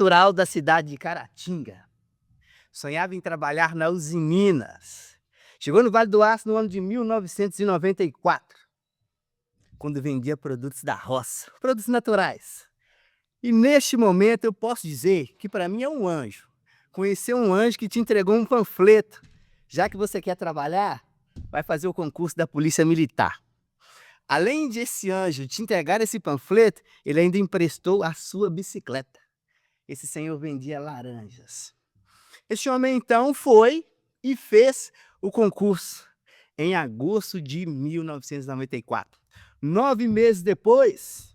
natural da cidade de Caratinga. Sonhava em trabalhar na Usiminas. Chegou no Vale do Aço no ano de 1994, quando vendia produtos da roça, produtos naturais. E neste momento eu posso dizer que para mim é um anjo. Conhecer um anjo que te entregou um panfleto. Já que você quer trabalhar, vai fazer o concurso da Polícia Militar. Além de esse anjo te entregar esse panfleto, ele ainda emprestou a sua bicicleta. Esse senhor vendia laranjas. Esse homem então foi e fez o concurso em agosto de 1994. 9 meses depois,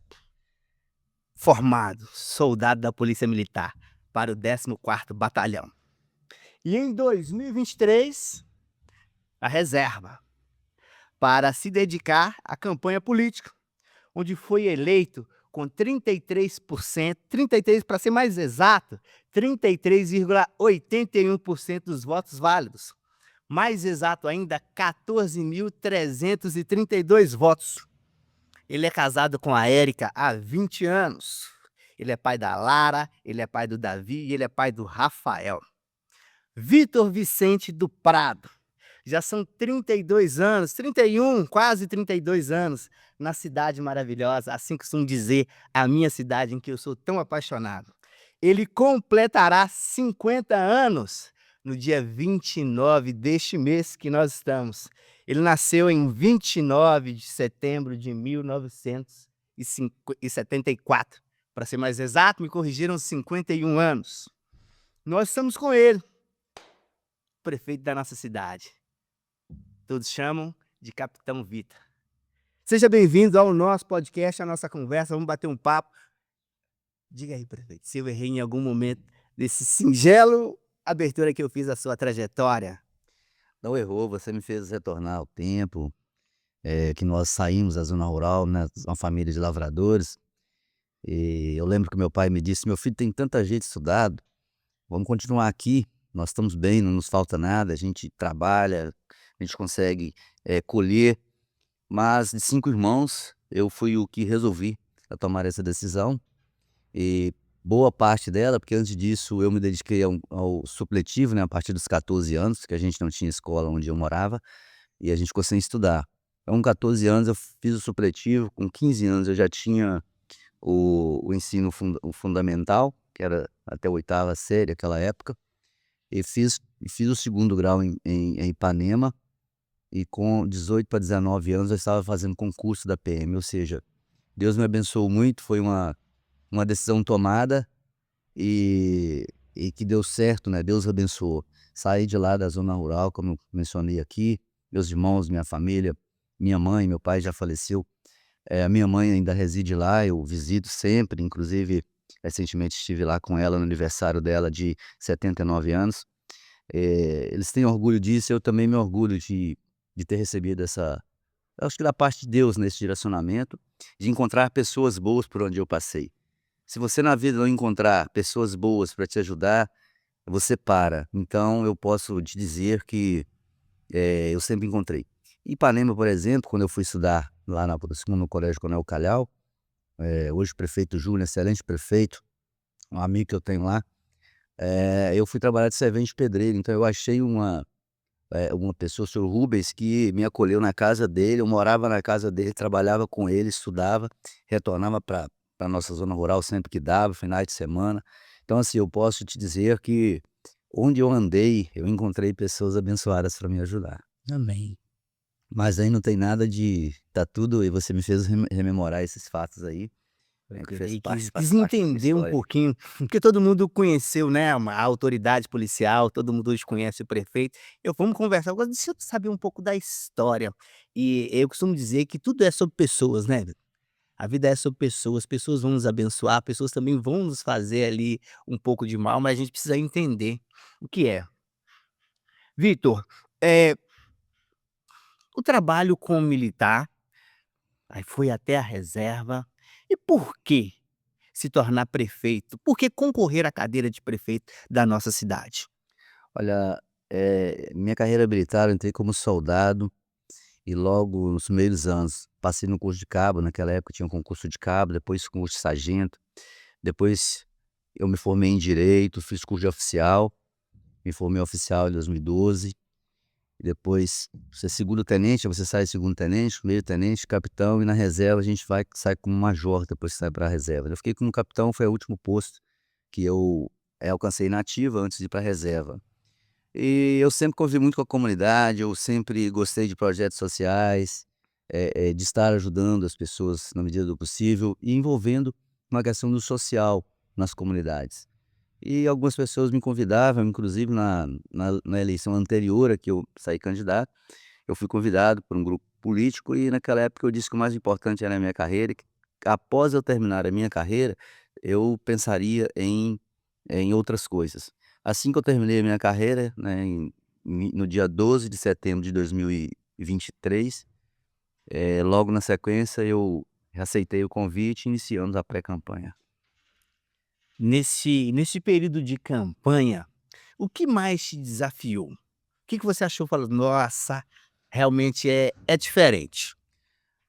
formado, soldado da Polícia Militar para o 14º Batalhão. E em 2023, a reserva para se dedicar à campanha política, onde foi eleito com 33%, 33 para ser mais exato, 33,81% dos votos válidos. Mais exato ainda, 14.332 votos. Ele é casado com a Érica há 20 anos. Ele é pai da Lara, ele é pai do Davi e ele é pai do Rafael. Vitor Vicente do Prado. Já são 32 anos, 31, quase 32 anos, na cidade maravilhosa, assim costumo dizer, a minha cidade em que eu sou tão apaixonado. Ele completará 50 anos no dia 29 deste mês que nós estamos. Ele nasceu em 29 de setembro de 1974. Para ser mais exato, me corrigiram 51 anos. Nós estamos com ele, prefeito da nossa cidade. Todos chamam de Capitão Vitor. Seja bem-vindo ao nosso podcast, à nossa conversa, vamos bater um papo. Diga aí, prefeito, se eu errei em algum momento desse singelo abertura que eu fiz à sua trajetória. Não errou, você me fez retornar ao tempo que nós saímos da zona rural, né, uma família de lavradores. E eu lembro que meu pai me disse: meu filho, tem tanta gente estudado, vamos continuar aqui, nós estamos bem, não nos falta nada, a gente trabalha, a gente consegue colher. Mas de 5 irmãos, eu fui o que resolvi a tomar essa decisão. E boa parte dela, porque antes disso eu me dediquei ao supletivo, né, a partir dos 14 anos, que a gente não tinha escola onde eu morava, e a gente ficou sem estudar. Então, com 14 anos eu fiz o supletivo, com 15 anos eu já tinha o ensino o fundamental, que era até a 8ª série, aquela época, e fiz o segundo grau em Ipanema, e com 18 para 19 anos eu estava fazendo concurso da PM, ou seja, Deus me abençoou muito, foi uma decisão tomada e que deu certo, né? Deus abençoou. Saí de lá da zona rural, como eu mencionei aqui, meus irmãos, minha família, minha mãe, meu pai já faleceu. A minha mãe ainda reside lá, eu visito sempre, inclusive recentemente estive lá com ela no aniversário dela de 79 anos. Eles têm orgulho disso, eu também me orgulho de ter recebido essa, acho que da parte de Deus nesse direcionamento, de encontrar pessoas boas por onde eu passei. Se você na vida não encontrar pessoas boas para te ajudar, você para. Então eu posso te dizer que eu sempre encontrei. Ipanema, por exemplo, quando eu fui estudar lá no Colégio Coronel Calhau, hoje o prefeito Júnior, excelente prefeito, um amigo que eu tenho lá, eu fui trabalhar de servente de pedreiro, então eu achei uma pessoa, o senhor Rubens, que me acolheu na casa dele, eu morava na casa dele, trabalhava com ele, estudava, retornava para a nossa zona rural sempre que dava, finais de semana. Então, assim, eu posso te dizer que onde eu andei, eu encontrei pessoas abençoadas para me ajudar. Amém. Mas aí não tem nada de tá tudo, e você me fez rememorar esses fatos aí, né, que fez E parte, quis faz parte da minha entender um história. pouquinho, porque todo mundo conheceu, né, a autoridade policial, todo mundo hoje conhece o prefeito. Vamos conversar agora, deixa eu saber um pouco da história. E eu costumo dizer que tudo é sobre pessoas, né? A vida é sobre pessoas, pessoas vão nos abençoar, pessoas também vão nos fazer ali um pouco de mal, mas a gente precisa entender o que é. Vitor, eh, o trabalho como militar, aí foi até a reserva, e por que se tornar prefeito? Por que concorrer à cadeira de prefeito da nossa cidade? Olha, minha carreira militar, eu entrei como soldado e logo nos primeiros anos passei no curso de cabo, naquela época tinha um concurso de cabo, depois concurso de sargento, depois eu me formei em Direito, fiz curso de oficial, me formei oficial em 2012, e depois você é segundo tenente, você sai segundo tenente, meio tenente, capitão, e na reserva a gente sai como major depois que sai para a reserva. Eu fiquei como capitão, foi o último posto que eu alcancei na ativa antes de ir para a reserva. E eu sempre convivi muito com a comunidade, eu sempre gostei de projetos sociais, de estar ajudando as pessoas na medida do possível e envolvendo uma questão do social nas comunidades. E algumas pessoas me convidavam, inclusive na eleição anterior a que eu saí candidato, eu fui convidado por um grupo político e naquela época eu disse que o mais importante era a minha carreira e que após eu terminar a minha carreira, eu pensaria em outras coisas. Assim que eu terminei a minha carreira, né, no dia 12 de setembro de 2023, logo na sequência eu aceitei o convite e iniciamos a pré-campanha. Nesse período de campanha, o que mais te desafiou? O que você achou, falou: "Nossa, realmente é diferente"?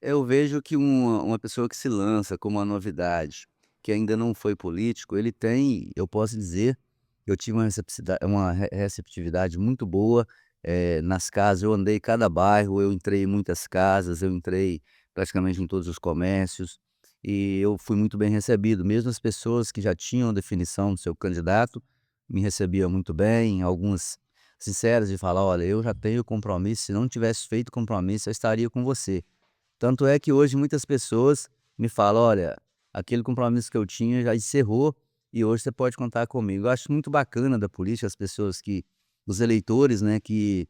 Eu vejo que uma pessoa que se lança com uma novidade, que ainda não foi político, ele tem, eu posso dizer, eu tive uma receptividade muito boa, nas casas, eu andei cada bairro, eu entrei em muitas casas, eu entrei praticamente em todos os comércios, e eu fui muito bem recebido, mesmo as pessoas que já tinham a definição do seu candidato, me recebiam muito bem, algumas sinceras de falar: "Olha, eu já tenho compromisso, se não tivesse feito compromisso eu estaria com você". Tanto é que hoje muitas pessoas me falam: "Olha, aquele compromisso que eu tinha já encerrou e hoje você pode contar comigo". Eu acho muito bacana da política as pessoas que os eleitores, né, que,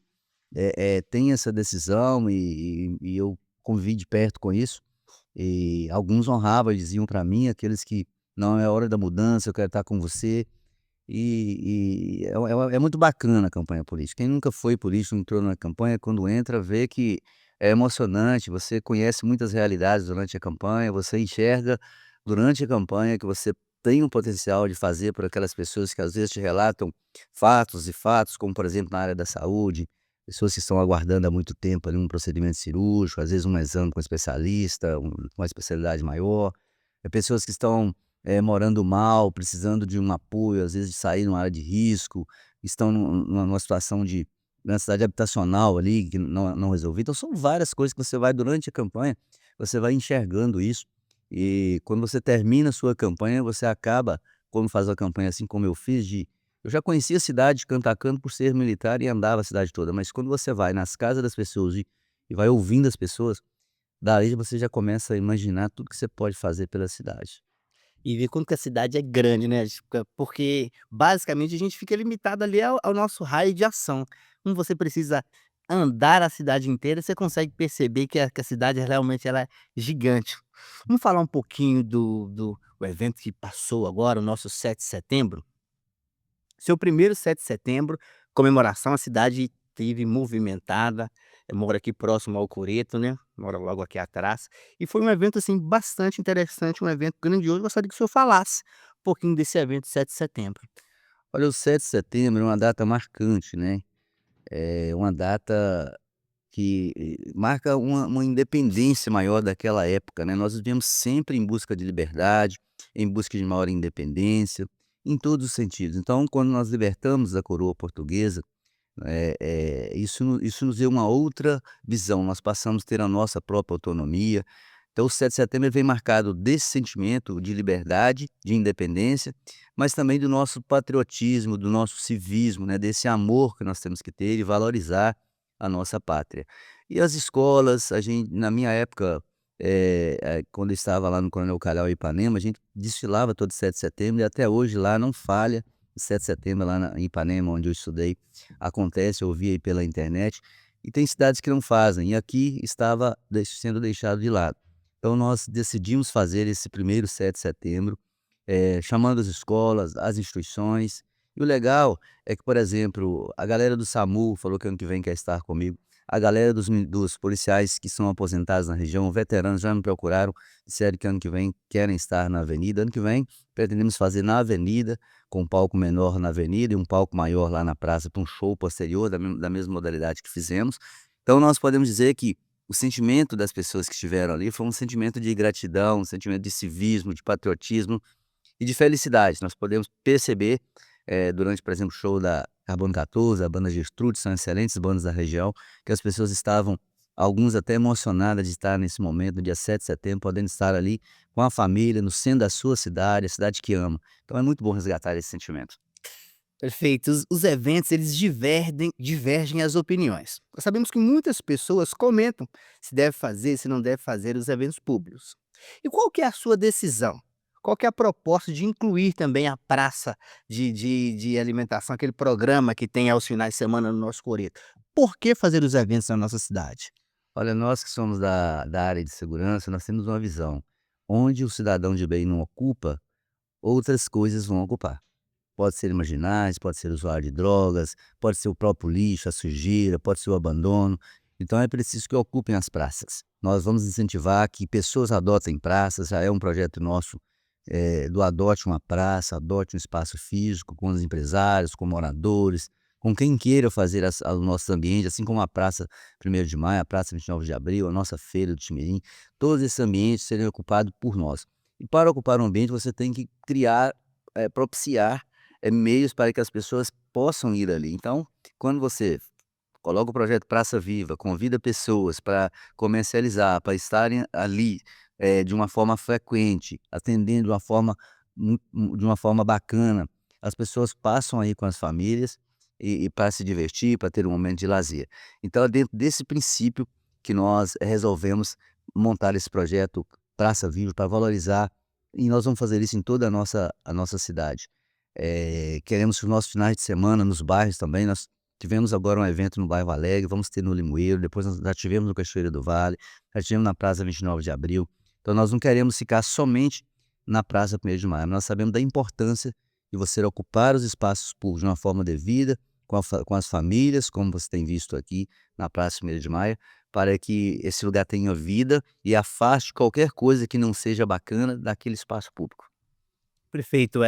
têm essa decisão e eu convivi de perto com isso, e alguns honravam e diziam para mim, aqueles que: "Não, é hora da mudança, eu quero estar com você". É muito bacana a campanha política. Quem nunca foi político, entrou na campanha, quando entra, vê que é emocionante, você conhece muitas realidades durante a campanha, você enxerga durante a campanha que você tem um potencial de fazer por aquelas pessoas que às vezes te relatam fatos e fatos, como por exemplo na área da saúde, pessoas que estão aguardando há muito tempo ali um procedimento cirúrgico, às vezes um exame com um especialista, uma especialidade maior, pessoas que estão morando mal, precisando de um apoio, às vezes de sair numa área de risco, estão numa situação de necessidade habitacional ali, que não resolvida. Então são várias coisas que você vai durante a campanha, você vai enxergando isso, e quando você termina a sua campanha, você acaba, quando faz a campanha assim como eu fiz, eu já conhecia a cidade de canto a canto por ser militar e andava a cidade toda, mas quando você vai nas casas das pessoas e vai ouvindo as pessoas, daí você já começa a imaginar tudo que você pode fazer pela cidade. E ver quanto que a cidade é grande, né, porque basicamente a gente fica limitado ali ao nosso raio de ação. Como você precisa andar a cidade inteira, você consegue perceber que a cidade realmente ela é gigante. Vamos falar um pouquinho do o evento que passou agora, o nosso 7 de setembro? Seu primeiro 7 de setembro, comemoração, a cidade esteve movimentada. Eu moro aqui próximo ao Coreto, né, moro logo aqui atrás, e foi um evento, assim, bastante interessante, um evento grandioso. Gostaria que o senhor falasse um pouquinho desse evento 7 de setembro. Olha, o 7 de setembro é uma data marcante, né, é uma data que marca uma independência maior daquela época, né. Nós vivemos sempre em busca de liberdade, em busca de maior independência, em todos os sentidos. Então, quando nós libertamos a coroa portuguesa, isso nos deu uma outra visão, nós passamos a ter a nossa própria autonomia. Então o 7 de setembro ele vem marcado desse sentimento de liberdade, de independência, mas também do nosso patriotismo, do nosso civismo, né, desse amor que nós temos que ter e valorizar a nossa pátria. E as escolas, a gente na minha época, quando eu estava lá no Coronel Calhau, em Ipanema, a gente desfilava todo 7 de setembro e até hoje lá não falha, o 7 de setembro lá em Ipanema, onde eu estudei, acontece, eu vi aí pela internet, e tem cidades que não fazem, e aqui estava sendo deixado de lado. Então nós decidimos fazer esse primeiro 7 de setembro, chamando as escolas, as instituições, e o legal é que, por exemplo, a galera do SAMU falou que ano que vem quer estar comigo, a galera dos policiais que são aposentados na região, veteranos, já me procuraram, disseram que ano que vem querem estar na avenida. Ano que vem pretendemos fazer na avenida, com um palco menor na avenida e um palco maior lá na praça para um show posterior da mesma modalidade que fizemos. Então nós podemos dizer que o sentimento das pessoas que estiveram ali foi um sentimento de gratidão, um sentimento de civismo, de patriotismo, e de felicidade. Nós podemos perceber, durante, por exemplo, o show da Carbono 14, a banda Gertrude, são excelentes bandas da região, que as pessoas estavam, alguns até emocionadas de estar nesse momento, no dia 7 de setembro, podendo estar ali com a família, no centro da sua cidade, a cidade que ama. Então é muito bom resgatar esse sentimento. Perfeito. Os eventos, eles divergem as opiniões. Nós sabemos que muitas pessoas comentam se deve fazer, se não deve fazer os eventos públicos. E qual que é a sua decisão? Qual que é a proposta de incluir também a praça de alimentação, aquele programa que tem aos finais de semana no nosso coreto? Por que fazer os eventos na nossa cidade? Olha, nós que somos da área de segurança, nós temos uma visão. Onde o cidadão de bem não ocupa, outras coisas vão ocupar. Pode ser marginais, pode ser usuário de drogas, pode ser o próprio lixo, a sujeira, pode ser o abandono. Então é preciso que ocupem as praças. Nós vamos incentivar que pessoas adotem praças, já é um projeto nosso, do adote uma praça, adote um espaço físico com os empresários, com moradores, com quem queira fazer o nosso ambiente, assim como a Praça 1º de Maio, a Praça 29 de Abril, a nossa Feira do Timirim, todos esses ambientes serem ocupados por nós. E para ocupar um ambiente você tem que criar, propiciar, meios para que as pessoas possam ir ali. Então, quando você coloca o projeto Praça Viva, convida pessoas para comercializar, para estarem ali, de uma forma frequente, atendendo de uma forma bacana, as pessoas passam aí com as famílias e para se divertir, para ter um momento de lazer. Então é dentro desse princípio que nós resolvemos montar esse projeto Praça Viva para valorizar, e nós vamos fazer isso em toda a nossa cidade. Queremos que os nossos finais de semana nos bairros também, nós tivemos agora um evento no bairro Alegre, vamos ter no Limoeiro, depois nós já tivemos no Cachoeira do Vale, já tivemos na Praça 29 de Abril. Então nós não queremos ficar somente na Praça 1º de Maio, nós sabemos da importância de você ocupar os espaços públicos de uma forma devida, com as famílias, como você tem visto aqui na Praça 1º de Maio, para que esse lugar tenha vida e afaste qualquer coisa que não seja bacana daquele espaço público. Prefeito,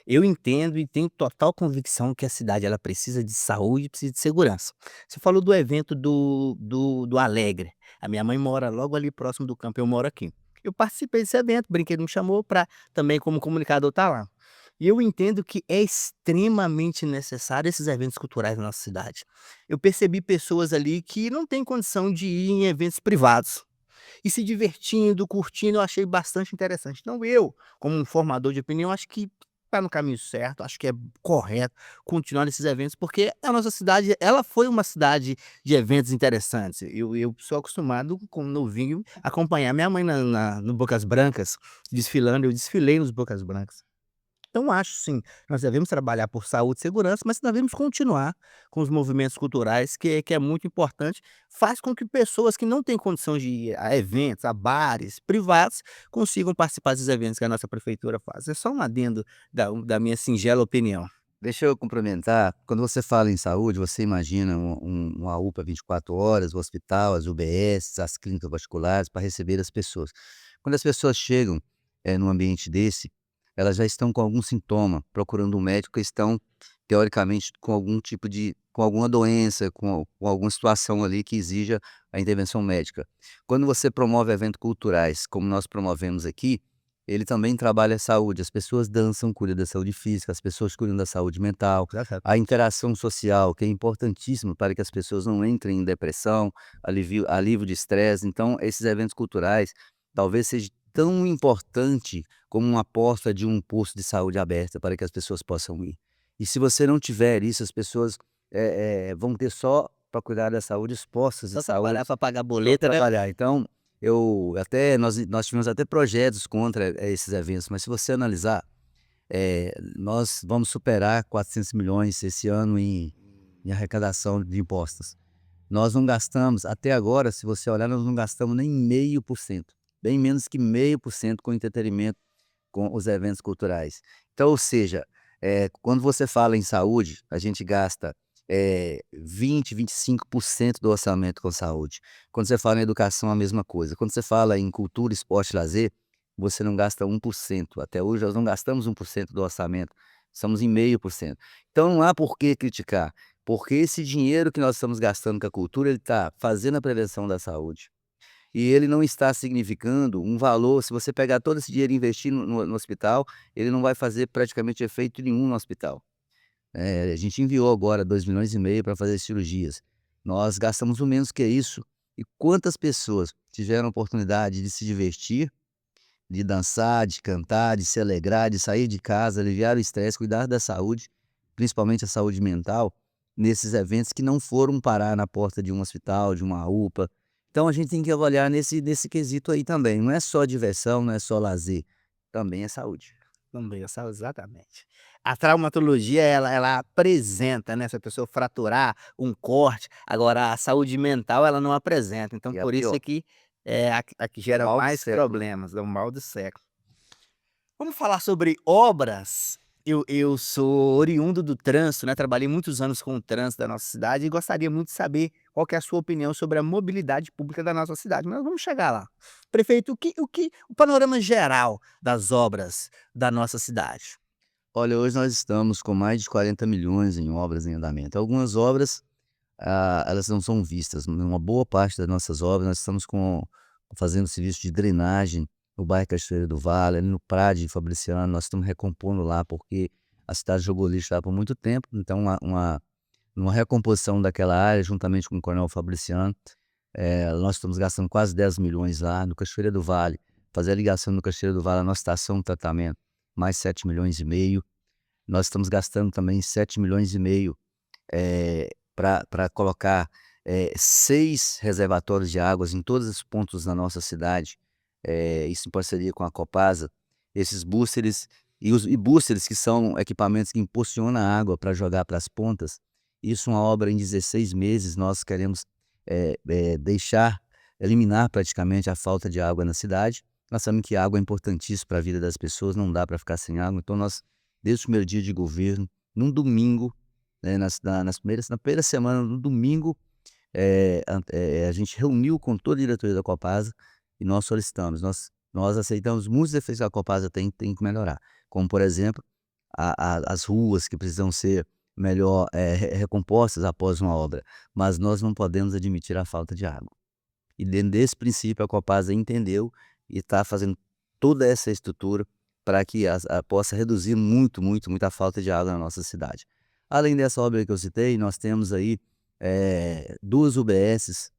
eu entendo e tenho total convicção que a cidade ela precisa de saúde e precisa de segurança. Você falou do evento do Alegre. A minha mãe mora logo ali próximo do campo, eu moro aqui. Eu participei desse evento, o Brinquedo me chamou para também como comunicador estar lá. E eu entendo que é extremamente necessário esses eventos culturais na nossa cidade. Eu percebi pessoas ali que não têm condição de ir em eventos privados. E se divertindo, curtindo, eu achei bastante interessante. Então eu, como um formador de opinião, acho que está no caminho certo, acho que é correto continuar nesses eventos, porque a nossa cidade, ela foi uma cidade de eventos interessantes. Eu sou acostumado, como novinho, acompanhar minha mãe no Bocas Brancas, desfilando, eu desfilei nos Bocas Brancas. Então acho sim, nós devemos trabalhar por saúde e segurança, mas devemos continuar com os movimentos culturais, que é muito importante, faz com que pessoas que não têm condição de ir a eventos, a bares privados, consigam participar dos eventos que a nossa prefeitura faz. É só um adendo da minha singela opinião. Deixa eu complementar, quando você fala em saúde, você imagina uma UPA 24 horas, o hospital, as UBS, as clínicas particulares para receber as pessoas. Quando as pessoas chegam, num ambiente desse, elas já estão com algum sintoma, procurando um médico, estão teoricamente com algum tipo com alguma doença, com alguma situação ali que exija a intervenção médica. Quando você promove eventos culturais, como nós promovemos aqui, ele também trabalha a saúde, as pessoas dançam, cuidam da saúde física, as pessoas cuidam da saúde mental, a Exatamente. interação social, que é importantíssimo para que as pessoas não entrem em depressão, alívio de estresse. Então, esses eventos culturais talvez seja tão importante como uma porta de um posto de saúde aberta para que as pessoas possam ir. E se você não tiver isso, as pessoas, vão ter só para cuidar da saúde os postos de Só trabalhar saúde para pagar só boleto, né? trabalhar. Então, nós tivemos até projetos contra, esses eventos, mas se você analisar, nós vamos superar 400 milhões esse ano em arrecadação de impostos. Nós não gastamos até agora, se você olhar, nós não gastamos nem 0,5%, bem menos que 0,5% com entretenimento, com os eventos culturais. Então, ou seja, quando você fala em saúde, a gente gasta, 20, 25% do orçamento com saúde. Quando você fala em educação, a mesma coisa. Quando você fala em cultura, esporte e lazer, você não gasta 1%. Até hoje nós não gastamos 1% do orçamento, estamos em 0,5%. Então não há por que criticar, porque esse dinheiro que nós estamos gastando com a cultura, ele está fazendo a prevenção da saúde. e ele não está significando um valor. Se você pegar todo esse dinheiro e investir no hospital, ele não vai fazer praticamente efeito nenhum no hospital. A gente enviou agora 2,5 milhões para fazer cirurgias. Nós gastamos o menos que isso. E quantas pessoas tiveram a oportunidade de se divertir, de dançar, de cantar, de se alegrar, de sair de casa, aliviar o estresse, cuidar da saúde, principalmente a saúde mental, nesses eventos que não foram parar na porta de um hospital, de uma UPA. Então a gente tem que avaliar nesse quesito aí também. Não é só diversão, não é só lazer, também é saúde. Também, exatamente. A traumatologia ela apresenta, né, se a pessoa fraturar, um corte, agora a saúde mental ela não apresenta, então E é a por isso pior, é que é a que gera mal do mais século. problemas, é o mal do século. Vamos falar sobre obras. Eu sou oriundo do trânsito, né, trabalhei muitos anos com o trânsito da nossa cidade e gostaria muito de saber qual que é a sua opinião sobre a mobilidade pública da nossa cidade, mas vamos chegar lá. Prefeito, o panorama geral das obras da nossa cidade? Olha, hoje nós estamos com mais de 40 milhões em obras em andamento. Algumas obras, elas não são vistas. Uma boa parte das nossas obras, nós estamos fazendo serviço de drenagem no bairro Cachoeira do Vale, ali no Prado de Fabriciano, nós estamos recompondo lá, porque a cidade jogou lixo lá por muito tempo, então uma recomposição daquela área, juntamente com o Coronel Fabriciano, nós estamos gastando quase 10 milhões lá no Cachoeira do Vale, fazer a ligação no Cachoeira do Vale, a nossa estação de tratamento, mais 7,5 milhões. Nós estamos gastando também 7,5 milhões para colocar 6 reservatórios de águas em todos os pontos da nossa cidade, isso em parceria com a Copasa. Esses boosters boosters que são equipamentos que impulsionam a água para jogar para as pontas, isso é uma obra em 16 meses, nós queremos, deixar eliminar praticamente a falta de água na cidade. Nós sabemos que água é importantíssimo para a vida das pessoas, não dá para ficar sem água, então nós, desde o primeiro dia de governo, num domingo, né, na primeira semana, no domingo, a gente reuniu com toda a diretoria da Copasa e nós solicitamos, nós aceitamos muitos defeitos que a Copasa tem que melhorar, como por exemplo, as ruas que precisam ser melhor, recompostas após uma obra, mas nós não podemos admitir a falta de água. E dentro desse princípio a Copasa entendeu e está fazendo toda essa estrutura para que possa reduzir muito, muito, muito a falta de água na nossa cidade. Além dessa obra que eu citei, nós temos aí, 2 UBSs,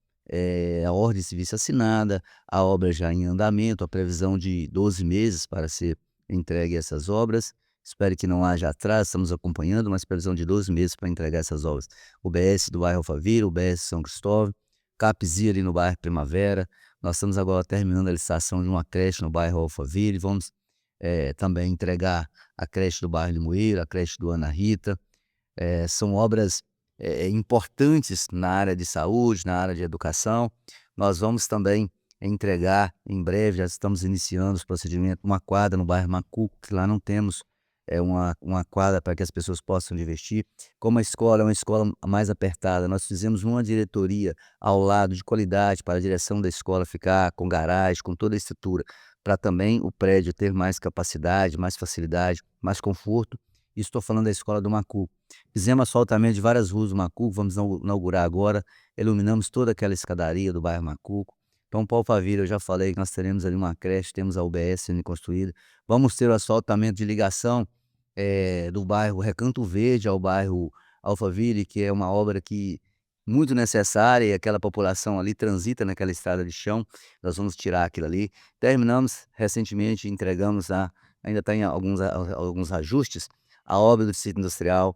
a ordem de serviço assinada, a obra já em andamento, a previsão de 12 meses para ser entregue essas obras. Espero que não haja atraso, estamos acompanhando, mas previsão de 12 meses para entregar essas obras. UBS do bairro Alphaville, UBS São Cristóvão, Capzi ali no bairro Primavera. Nós estamos agora terminando a licitação de uma creche no bairro Alphaville, vamos, também entregar a creche do bairro Limoeiro, a creche do Ana Rita. São obras, importantes na área de saúde, na área de educação. Nós vamos também entregar em breve, já estamos iniciando os procedimentos, uma quadra no bairro Macuco, que lá não temos, uma quadra para que as pessoas possam divertir. Como a escola é uma escola mais apertada, nós fizemos uma diretoria ao lado de qualidade para a direção da escola ficar com garagem, com toda a estrutura, para também o prédio ter mais capacidade, mais facilidade, mais conforto. Isso, estou falando da escola do Macuco. Fizemos asfaltamento de várias ruas do Macuco, vamos inaugurar agora, iluminamos toda aquela escadaria do bairro Macuco. Então, Paulo Faville, eu já falei que nós teremos ali uma creche, temos a UBS sendo construída. Vamos ter o asfaltamento de ligação, do bairro Recanto Verde ao bairro Alphaville, que é uma obra que muito necessária e aquela população ali transita naquela estrada de chão, nós vamos tirar aquilo ali. Terminamos recentemente, entregamos ainda está em alguns ajustes, a obra do distrito industrial,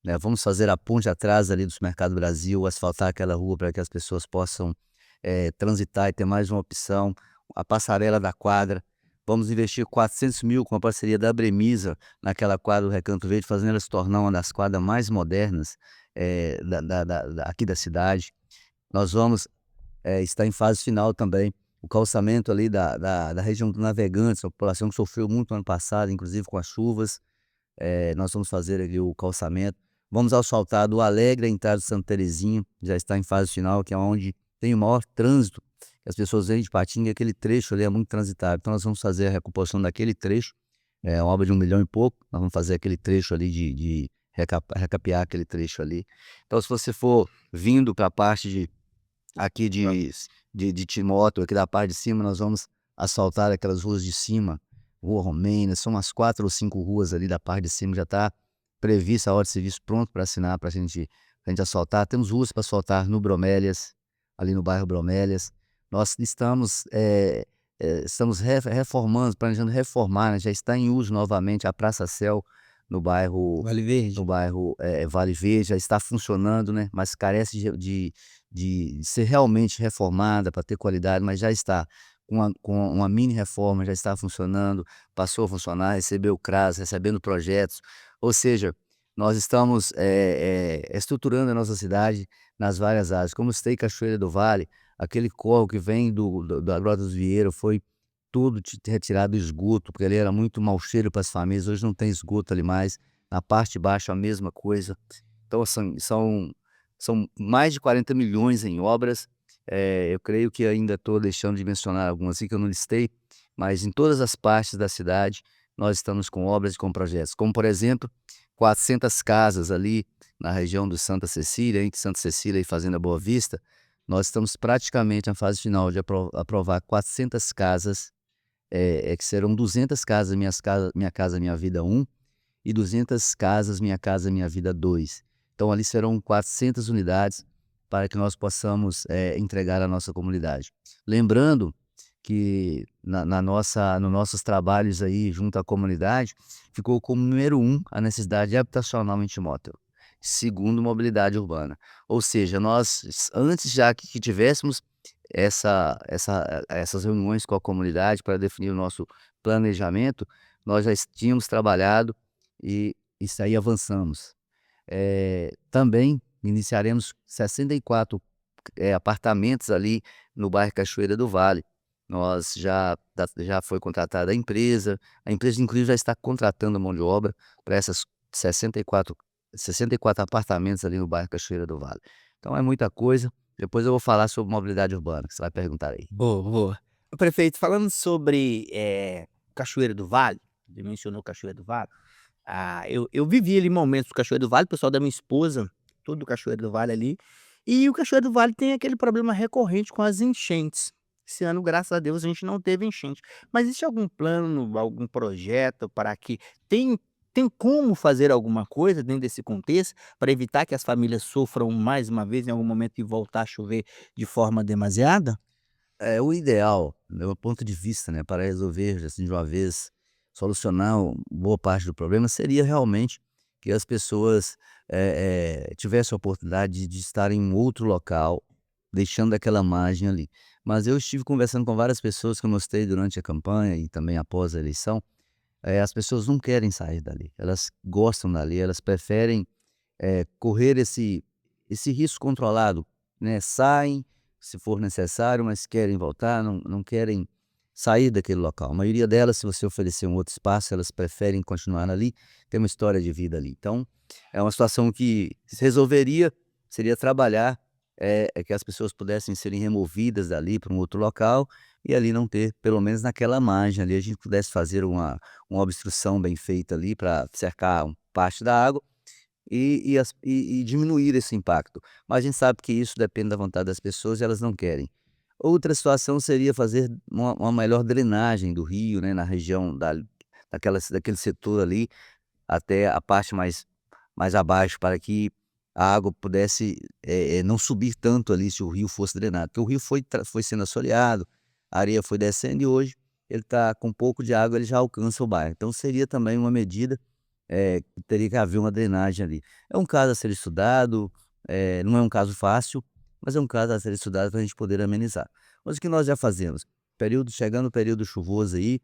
né, vamos fazer a ponte atrás ali do Supermercado Brasil, asfaltar aquela rua para que as pessoas possam, transitar e ter mais uma opção, a passarela da quadra. Vamos investir 400 mil com a parceria da Bremisa naquela quadra do Recanto Verde, fazendo ela se tornar uma das quadras mais modernas, aqui da cidade. Nós vamos, estar em fase final também, o calçamento ali da região do Navegantes, a população que sofreu muito ano passado, inclusive com as chuvas. Nós vamos fazer ali o calçamento. Vamos asfaltar do Alegre à entrada de Santa Terezinha, já está em fase final, que é onde tem o maior trânsito, que as pessoas vêm de Patinga, aquele trecho ali é muito transitável. Então nós vamos fazer a recomposição daquele trecho, é uma obra de 1 milhão e pouco, nós vamos fazer aquele trecho ali de recapear aquele trecho ali. Então se você for vindo para a parte aqui de Timóteo, aqui da parte de cima, nós vamos asfaltar aquelas ruas de cima, Rua Romênia, são umas 4 ou 5 ruas ali da parte de cima, já está prevista a hora de serviço pronto para assinar, para a gente asfaltar. Temos ruas para asfaltar no Bromélias, ali no bairro Bromélias. Nós estamos reformando, planejando reformar, né, já está em uso novamente a Praça Céu no bairro Vale Verde. Vale Verde, já está funcionando, né, mas carece de ser realmente reformada para ter qualidade, mas já está com uma mini reforma, já está funcionando, passou a funcionar, recebeu o CRAS, recebendo projetos, ou seja, nós estamos estruturando a nossa cidade nas várias áreas. Como citei Cachoeira do Vale, aquele córrego que vem da Grota dos Vieiros foi tudo retirado do esgoto, porque ali era muito mau cheiro para as famílias, hoje não tem esgoto ali mais, na parte de baixo a mesma coisa. Então são mais de 40 milhões em obras, eu creio que ainda estou deixando de mencionar algumas aqui que eu não listei, mas em todas as partes da cidade nós estamos com obras e com projetos, como por exemplo, 400 casas ali na região do Santa Cecília, entre Santa Cecília e Fazenda Boa Vista, nós estamos praticamente na fase final de aprovar 400 casas, que serão 200 casas Minha Casa Minha Vida 1 e 200 casas Minha Casa Minha Vida 2. Então ali serão 400 unidades para que nós possamos, entregar à nossa comunidade. Lembrando que nos nossos trabalhos aí junto à comunidade, ficou como número 1 a necessidade habitacional em Timóteo, segundo mobilidade urbana. Ou seja, nós antes já que tivéssemos essas reuniões com a comunidade para definir o nosso planejamento, nós já tínhamos trabalhado e isso aí avançamos. Também iniciaremos 64 apartamentos ali no bairro Cachoeira do Vale. Nós já foi contratada a empresa inclusive já está contratando mão de obra para essas 64 apartamentos ali no bairro Cachoeira do Vale. Então é muita coisa, depois eu vou falar sobre mobilidade urbana, que você vai perguntar aí. Boa, boa. Prefeito, falando sobre, Cachoeira do Vale, você mencionou Cachoeira do Vale, eu vivi ali momentos do Cachoeira do Vale, o pessoal da minha esposa, tudo do Cachoeira do Vale ali, e o Cachoeira do Vale tem aquele problema recorrente com as enchentes. Esse ano, graças a Deus, a gente não teve enchente. Mas existe algum plano, algum projeto para que tem como fazer alguma coisa dentro desse contexto, para evitar que as famílias sofram mais uma vez em algum momento e voltar a chover de forma demasiada? O ideal, do meu ponto de vista, né, para resolver, assim, de uma vez, solucionar boa parte do problema, seria realmente que as pessoas, tivessem a oportunidade de estar em um outro local, deixando aquela margem ali. Mas eu estive conversando com várias pessoas que eu mostrei durante a campanha e também após a eleição, as pessoas não querem sair dali, elas gostam dali, elas preferem correr esse risco controlado, né, saem, se for necessário, mas querem voltar, não querem sair daquele local. A maioria delas, se você oferecer um outro espaço, elas preferem continuar ali, ter uma história de vida ali. Então, é uma situação que se resolveria, seria trabalhar, que as pessoas pudessem serem removidas dali para um outro local, e ali não ter, pelo menos naquela margem ali, a gente pudesse fazer uma obstrução bem feita ali para cercar parte da água, e diminuir esse impacto. Mas a gente sabe que isso depende da vontade das pessoas e elas não querem. Outra situação seria fazer uma melhor drenagem do rio, né, na região daquele setor ali, até a parte mais abaixo, para que a água pudesse, não subir tanto ali se o rio fosse drenado. Porque o rio foi sendo assoreado, a areia foi descendo e hoje ele está com um pouco de água, ele já alcança o bairro. Então seria também uma medida, teria que haver uma drenagem ali. É um caso a ser estudado, não é um caso fácil, mas é um caso a ser estudado para a gente poder amenizar. Mas o que nós já fazemos? Chegando o período chuvoso aí,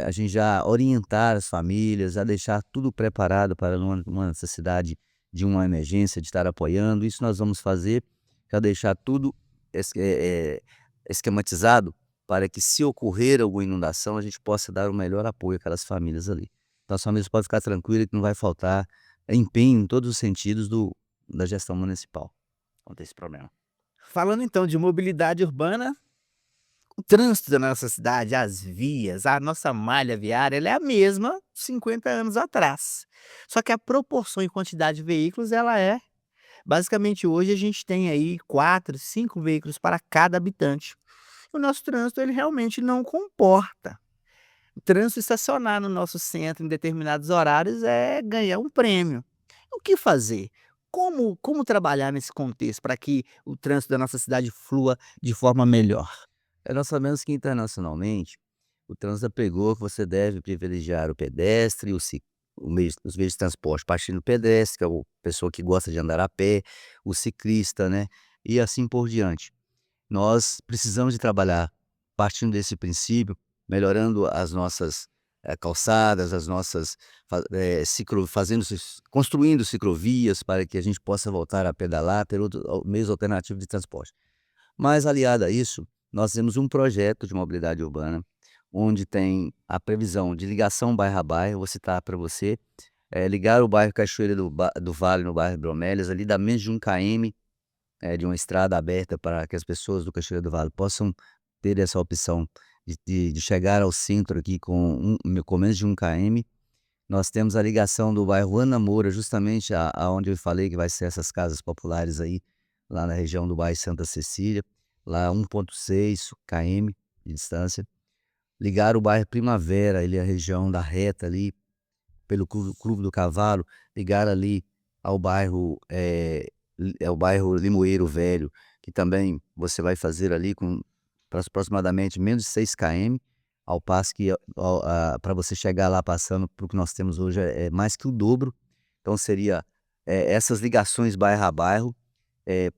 a gente já orientar as famílias, já deixar tudo preparado para numa necessidade de uma emergência, de estar apoiando. Isso nós vamos fazer, já deixar tudo esquematizado para que, se ocorrer alguma inundação, a gente possa dar o melhor apoio àquelas famílias ali. Então as famílias podem ficar tranquilas que não vai faltar empenho em todos os sentidos da gestão municipal quanto a esse problema. Falando então de mobilidade urbana, o trânsito da nossa cidade, as vias, a nossa malha viária, ela é a mesma 50 anos atrás. Só que a proporção e quantidade de veículos, ela é Basicamente, hoje a gente tem aí 4, 5 veículos para cada habitante. O nosso trânsito ele realmente não comporta. O trânsito estacionar no nosso centro em determinados horários é ganhar um prêmio. O que fazer? Como trabalhar nesse contexto para que o trânsito da nossa cidade flua de forma melhor? Nós sabemos que internacionalmente o trânsito pregou que você deve privilegiar o pedestre, os meios de transporte, partindo do pedestre, que é a pessoa que gosta de andar a pé, o ciclista, né, e assim por diante. Nós precisamos de trabalhar partindo desse princípio, melhorando as nossas, calçadas, as nossas construindo ciclovias para que a gente possa voltar a pedalar, ter outro meios alternativos de transporte. Mas aliado a isso, nós temos um projeto de mobilidade urbana, onde tem a previsão de ligação bairro a bairro, vou citar para você, ligar o bairro Cachoeira do Vale no bairro Bromélias, ali dá menos de 1 km, de uma estrada aberta para que as pessoas do Cachoeira do Vale possam ter essa opção de chegar ao centro aqui com menos de 1 km. Nós temos a ligação do bairro Ana Moura, justamente aonde eu falei que vai ser essas casas populares aí, lá na região do bairro Santa Cecília, lá 1,6 km de distância. Ligar o bairro Primavera, ali a região da Reta ali, pelo Clube do Cavalo, ligar ali ao bairro, ao bairro Limoeiro Velho, que também você vai fazer ali com aproximadamente menos de 6 km, ao passo que para você chegar lá passando para o que nós temos hoje é mais que o dobro. Então seria, essas ligações bairro a bairro,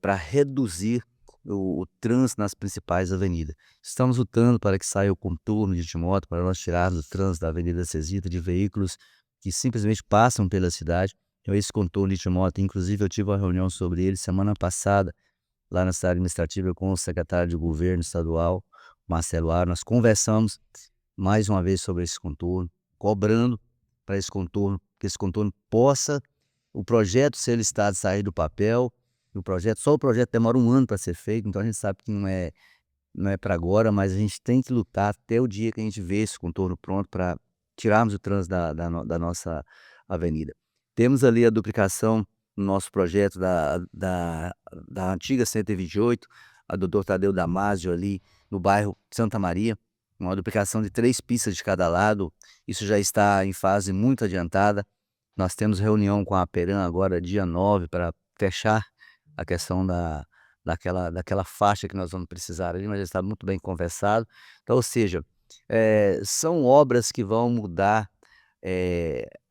para reduzir o trânsito nas principais avenidas. Estamos lutando para que saia o contorno de Timóteo, para nós tirarmos o trânsito da Avenida Cesita de veículos que simplesmente passam pela cidade. Então esse contorno de Timóteo, inclusive eu tive uma reunião sobre ele semana passada, lá na cidade administrativa com o secretário de governo estadual, Marcelo Aro. Nós conversamos mais uma vez sobre esse contorno, cobrando para esse contorno, que esse contorno possa, o projeto ser listado, sair do papel. Só o projeto demora 1 ano para ser feito, então a gente sabe que não é para agora, mas a gente tem que lutar até o dia que a gente vê esse contorno pronto para tirarmos o trânsito da nossa avenida. Temos ali a duplicação no nosso projeto da antiga 128, a doutor Tadeu Damasio ali no bairro Santa Maria, uma duplicação de 3 pistas de cada lado. Isso já está em fase muito adiantada. Nós temos reunião com a Aperam agora dia 9 para fechar a questão daquela faixa que nós vamos precisar ali, mas já está muito bem conversado. Então, ou seja, são obras que vão mudar,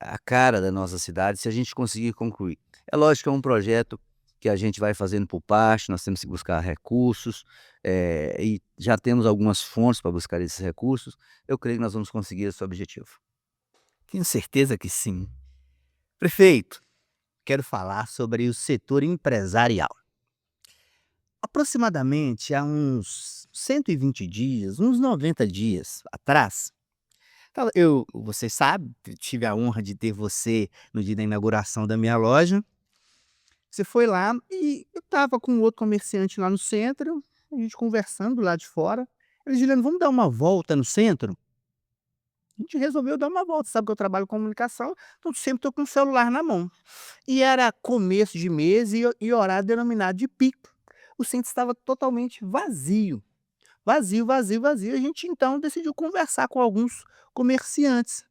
a cara da nossa cidade se a gente conseguir concluir. É lógico que é um projeto que a gente vai fazendo por parte, nós temos que buscar recursos, e já temos algumas fontes para buscar esses recursos. Eu creio que nós vamos conseguir esse objetivo. Tenho certeza que sim. Prefeito, quero falar sobre o setor empresarial. Aproximadamente há uns 120 dias, uns 90 dias atrás, você sabe, tive a honra de ter você no dia da inauguração da minha loja. Você foi lá e eu estava com outro comerciante lá no centro, a gente conversando lá de fora. Ele: "Juliano, vamos dar uma volta no centro?" A gente resolveu dar uma volta, sabe que eu trabalho com comunicação, então sempre estou com o celular na mão. E era começo de mês e horário denominado de pico. O centro estava totalmente vazio, vazio, vazio, vazio. A gente então decidiu conversar com alguns comerciantes.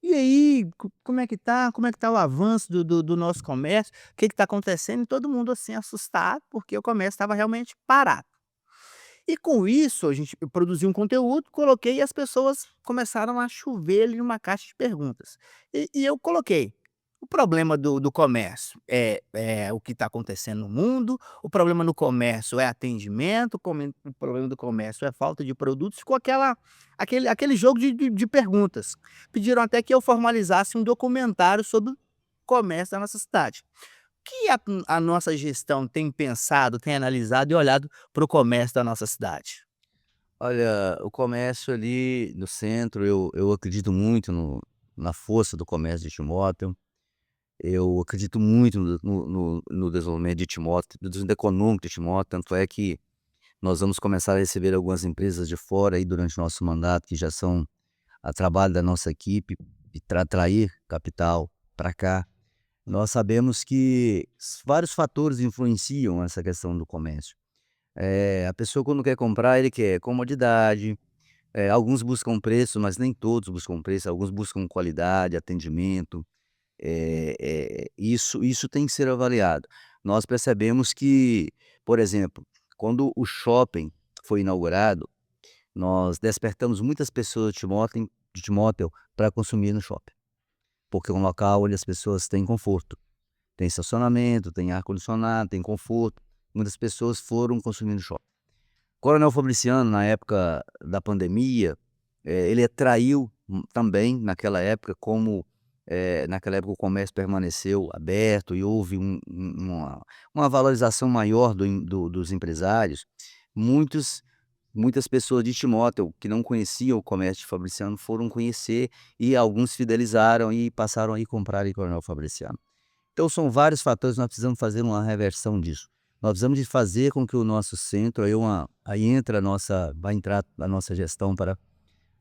E aí, como é que tá? Como é que tá o avanço do nosso comércio? O que está acontecendo? E todo mundo assim assustado, porque o comércio estava realmente parado. E com isso, eu produzi um conteúdo, coloquei e as pessoas começaram a chover ali numa caixa de perguntas. E eu coloquei: o problema do comércio é o que está acontecendo no mundo, o problema no comércio é atendimento, o problema do comércio é falta de produtos. Ficou aquele jogo de perguntas. Pediram até que eu formalizasse um documentário sobre o comércio da nossa cidade. Que a nossa gestão tem pensado, tem analisado e olhado para o comércio da nossa cidade? Olha, o comércio ali no centro, eu acredito muito na força do comércio de Timóteo. Eu acredito muito no desenvolvimento de Timóteo, no desenvolvimento econômico de Timóteo, tanto é que nós vamos começar a receber algumas empresas de fora aí durante o nosso mandato, que já são a trabalho da nossa equipe, e atrair capital para cá. Nós sabemos que vários fatores influenciam essa questão do comércio. A pessoa quando quer comprar, ele quer comodidade, alguns buscam preço, mas nem todos buscam preço, alguns buscam qualidade, atendimento. Isso tem que ser avaliado. Nós percebemos que, por exemplo, quando o shopping foi inaugurado, nós despertamos muitas pessoas de Timóteo para consumir no shopping, porque é um local onde as pessoas têm conforto, tem estacionamento, tem ar-condicionado, tem conforto. Muitas pessoas foram consumir no shopping. Coronel Fabriciano, na época da pandemia, ele atraiu, também naquela época, como, naquela época o comércio permaneceu aberto e houve uma valorização maior dos empresários. Muitos Muitas pessoas de Timóteo, que não conheciam o comércio de Fabriciano, foram conhecer e alguns fidelizaram e passaram a ir comprar em Coronel Fabriciano. Então são vários fatores, nós precisamos fazer uma reversão disso. Nós precisamos de fazer com que o nosso centro, vai entrar a nossa gestão para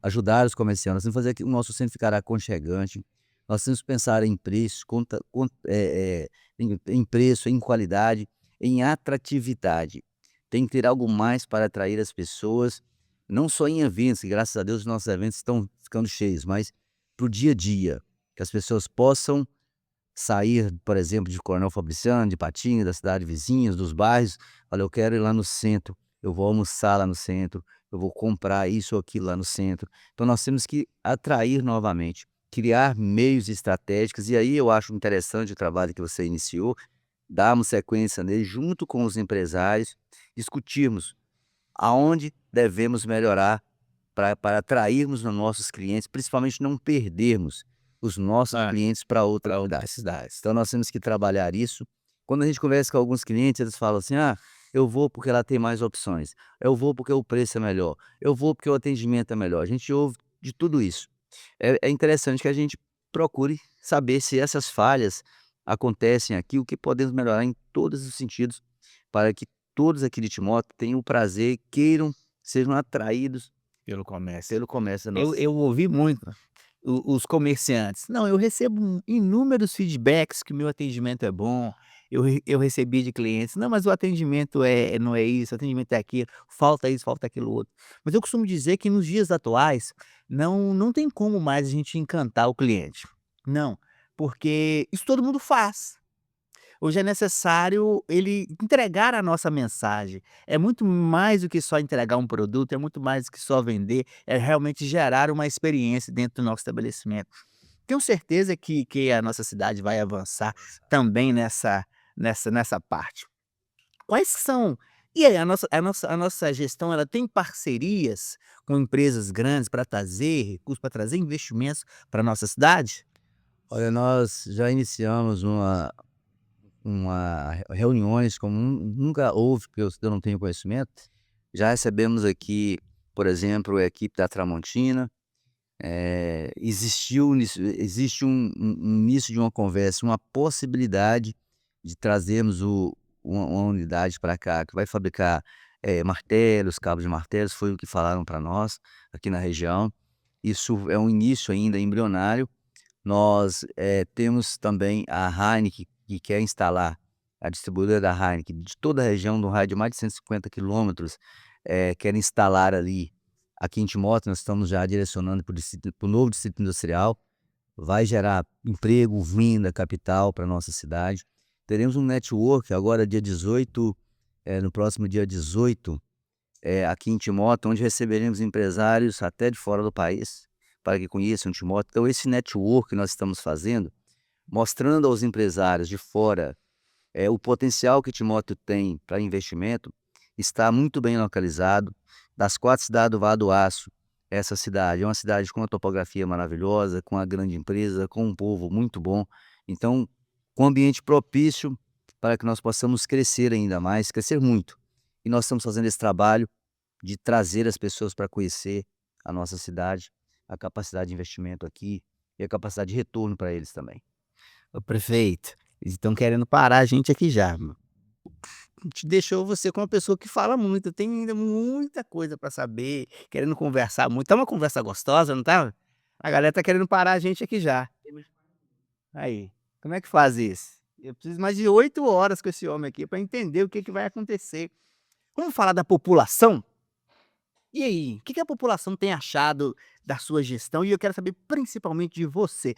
ajudar os comerciantes, nós temos que fazer que o nosso centro ficar aconchegante, nós temos que pensar em preço, em preço, em qualidade, em atratividade. Tem que ter algo mais para atrair as pessoas, não só em eventos, que graças a Deus os nossos eventos estão ficando cheios, mas para o dia a dia, que as pessoas possam sair, por exemplo, de Coronel Fabriciano, de Patinga, da cidade vizinhas, dos bairros. Olha, eu quero ir lá no centro, eu vou almoçar lá no centro, eu vou comprar isso ou aquilo lá no centro. Então nós temos que atrair novamente, criar meios estratégicos, e aí eu acho interessante o trabalho que você iniciou, darmos sequência nele junto com os empresários, discutirmos aonde devemos melhorar para atrairmos os nossos clientes, principalmente não perdermos os nossos É, clientes para outras para outras cidades. cidades. Então nós temos que trabalhar isso. Quando a gente conversa com alguns clientes, eles falam assim: "Ah, eu vou porque ela tem mais opções, eu vou porque o preço é melhor, eu vou porque o atendimento é melhor". A gente ouve de tudo isso. É interessante que a gente procure saber se essas falhas acontecem aqui, o que podemos melhorar em todos os sentidos, para que todos aqui de Timóteo tenham o prazer, queiram, sejam atraídos Pelo comércio. pelo comércio da Eu nossa eu ouvi muito os comerciantes: "Não, eu recebo inúmeros feedbacks que o meu atendimento é bom, eu recebi de clientes: 'Não, mas o atendimento não é isso, o atendimento é aquilo, falta isso, falta aquilo outro'". Mas eu costumo dizer que nos dias atuais, não tem como mais a gente encantar o cliente. Não, porque isso todo mundo faz. Hoje é necessário ele entregar a nossa mensagem. É muito mais do que só entregar um produto, é muito mais do que só vender, é realmente gerar uma experiência dentro do nosso estabelecimento. Tenho certeza que a nossa cidade vai avançar também nessa parte. Quais são e aí, a nossa gestão, ela tem parcerias com empresas grandes para trazer recursos, para trazer investimentos para a nossa cidade? Olha, nós já iniciamos reuniões como nunca houve, porque eu não tenho conhecimento. Já recebemos aqui, por exemplo, a equipe da Tramontina. Existe um início de uma conversa, uma possibilidade de trazermos uma unidade para cá que vai fabricar, martelos, cabos de martelos, foi o que falaram para nós aqui na região. Isso é um início ainda embrionário. Nós, temos também a Heineken, que quer instalar a distribuidora da Heineken de toda a região, no raio de mais de 150 quilômetros, quer instalar ali. Aqui em Timóteo, nós estamos já direcionando para o novo distrito industrial, vai gerar emprego, vinda, capital para nossa cidade. Teremos um network agora dia 18, no próximo dia 18, aqui em Timóteo, onde receberemos empresários até de fora do país, para que conheçam Timóteo. Então esse network que nós estamos fazendo, mostrando aos empresários de fora, o potencial que Timóteo tem para investimento, está muito bem localizado. Das 4 cidades do Vale do Aço, essa cidade é uma cidade com uma topografia maravilhosa, com uma grande empresa, com um povo muito bom. Então, com um ambiente propício para que nós possamos crescer ainda mais, crescer muito. E nós estamos fazendo esse trabalho de trazer as pessoas para conhecer a nossa cidade, a capacidade de investimento aqui e a capacidade de retorno para eles também. Ô prefeito, eles estão querendo parar a gente aqui já, mano. Te deixou você com uma pessoa que fala muito, tem ainda muita coisa para saber, querendo conversar muito. Tá uma conversa gostosa, não tá? A galera tá querendo parar a gente aqui já. Aí. Como é que faz isso? Eu preciso mais de 8 horas com esse homem aqui para entender o que que vai acontecer. Vamos falar da população? E aí, o que que a população tem achado da sua gestão? E eu quero saber principalmente de você,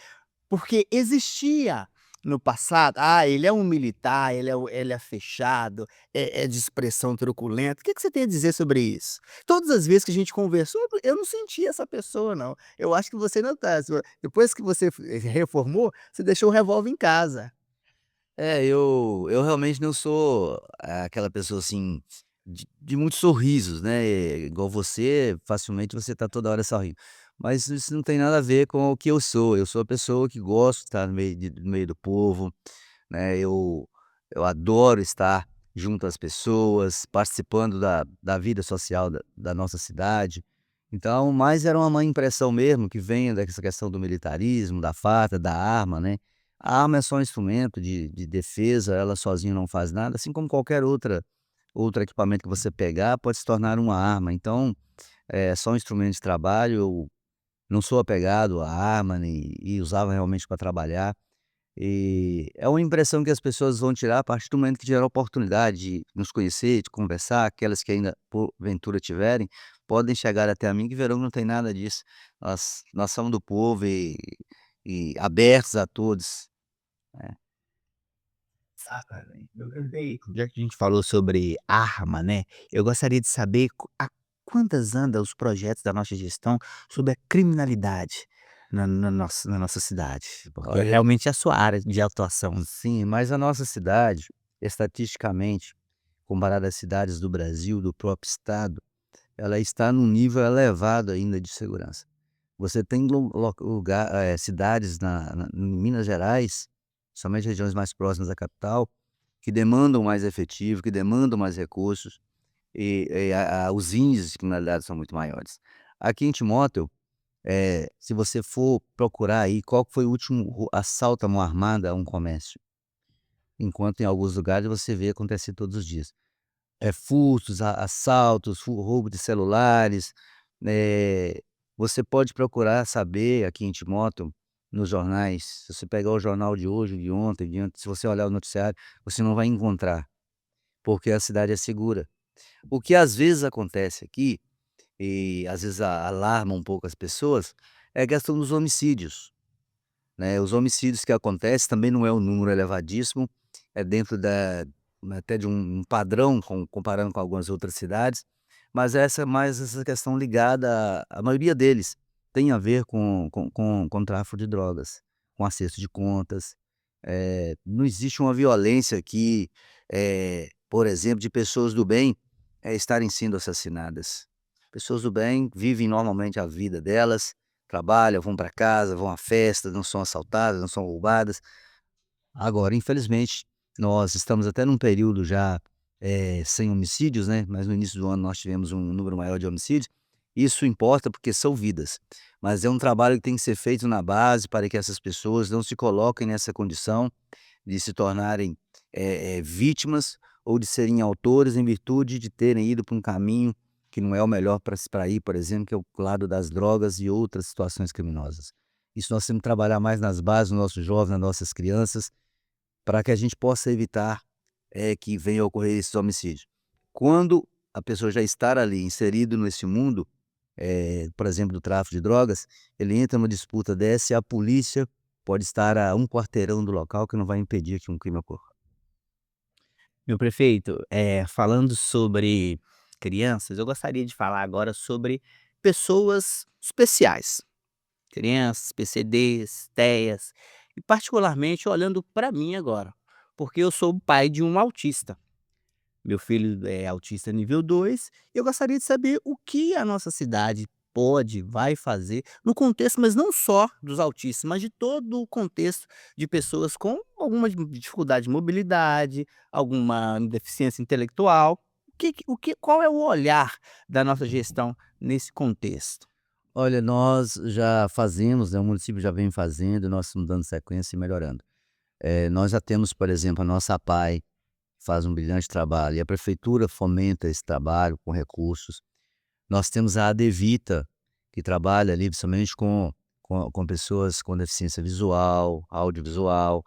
porque existia no passado: "Ah, ele é um militar, ele é fechado, é de expressão truculenta". O que que você tem a dizer sobre isso? Todas as vezes que a gente conversou, eu não senti essa pessoa não. Eu acho que você não tá, depois que você reformou, você deixou o revólver em casa. Eu realmente não sou aquela pessoa, assim, de muitos sorrisos, né, igual você, facilmente você tá toda hora sorrindo. Mas isso não tem nada a ver com o que eu sou a pessoa que gosto de estar no meio do povo, né, eu adoro estar junto às pessoas, participando da vida social da nossa cidade. Então, mais era uma má impressão mesmo que venha dessa questão do militarismo, da farda, da arma, né. A arma é só um instrumento de defesa, ela sozinha não faz nada, assim como qualquer outro equipamento que você pegar pode se tornar uma arma. Então, é só um instrumento de trabalho, eu não sou apegado à arma e usava realmente para trabalhar. E é uma impressão que as pessoas vão tirar a partir do momento que tiver a oportunidade de nos conhecer, de conversar, aquelas que ainda porventura tiverem, podem chegar até a mim que verão que não tem nada disso. Nós somos do povo e abertos a todos. É. Exatamente. Meu perfeito. Já que a gente falou sobre arma, né, eu gostaria de saber a quantas anda os projetos da nossa gestão sobre a criminalidade na nossa cidade, porque Olha, realmente é a sua área de atuação. sim, mas a nossa cidade, estatisticamente, comparada às cidades do Brasil, do próprio estado, ela está num nível elevado ainda de segurança. Você tem cidades em Minas Gerais, somente regiões mais próximas da capital, que demandam mais efetivo, que demandam mais recursos, e os índices de criminalidade são muito maiores. Aqui em Timóteo, se você for procurar aí qual que foi o último assalto à mão armada a um comércio, enquanto em alguns lugares você vê acontecer todos os dias. Furtos, assaltos, roubo de celulares, eh, você pode procurar saber aqui em Timóteo, nos jornais, se você pegar o jornal de hoje, de ontem, se você olhar o noticiário, você não vai encontrar, porque a cidade é segura. O que às vezes acontece aqui, e às vezes alarma um pouco as pessoas, é a questão dos homicídios, né. Os homicídios que acontecem também não é um número elevadíssimo, é dentro até de um padrão comparando com algumas outras cidades, mas essa questão ligada a maioria deles tem a ver com tráfico de drogas, com acerto de contas. Não existe uma violência aqui, por exemplo, de pessoas do bem, estarem sendo assassinadas. Pessoas do bem vivem normalmente a vida delas, trabalham, vão para casa, vão a festas, não são assaltadas, não são roubadas. Agora, infelizmente, nós estamos até num período já, sem homicídios, né, mas no início do ano nós tivemos um número maior de homicídios. Isso importa porque são vidas, mas é um trabalho que tem que ser feito na base para que essas pessoas não se coloquem nessa condição de se tornarem, vítimas ou de serem autores em virtude de terem ido para um caminho que não é o melhor para ir, por exemplo, que é o lado das drogas e outras situações criminosas. Isso nós temos que trabalhar mais nas bases dos nossos jovens, nas nossas crianças, para que a gente possa evitar, que venha a ocorrer esses homicídios. Quando a pessoa já estar ali inserido nesse mundo, por exemplo, do tráfico de drogas, ele entra numa disputa dessa e a polícia pode estar a um quarteirão do local que não vai impedir que um crime ocorra. Meu prefeito, falando sobre crianças, eu gostaria de falar agora sobre pessoas especiais. Crianças, PCDs, TEAs, e particularmente olhando para mim agora, porque eu sou o pai de um autista. Meu filho é autista nível 2 e eu gostaria de saber o que a nossa cidade pode, vai fazer no contexto, mas não só dos autistas, mas de todo o contexto de pessoas com alguma dificuldade de mobilidade, alguma deficiência intelectual. Qual é o olhar da nossa gestão nesse contexto? Olha, nós já fazemos, né, o município já vem fazendo, nós estamos dando sequência e melhorando. Nós já temos, por exemplo, a nossa APAE, que faz um brilhante trabalho, e a prefeitura fomenta esse trabalho com recursos. Nós temos a ADVITA, que trabalha ali principalmente com pessoas com deficiência visual, audiovisual.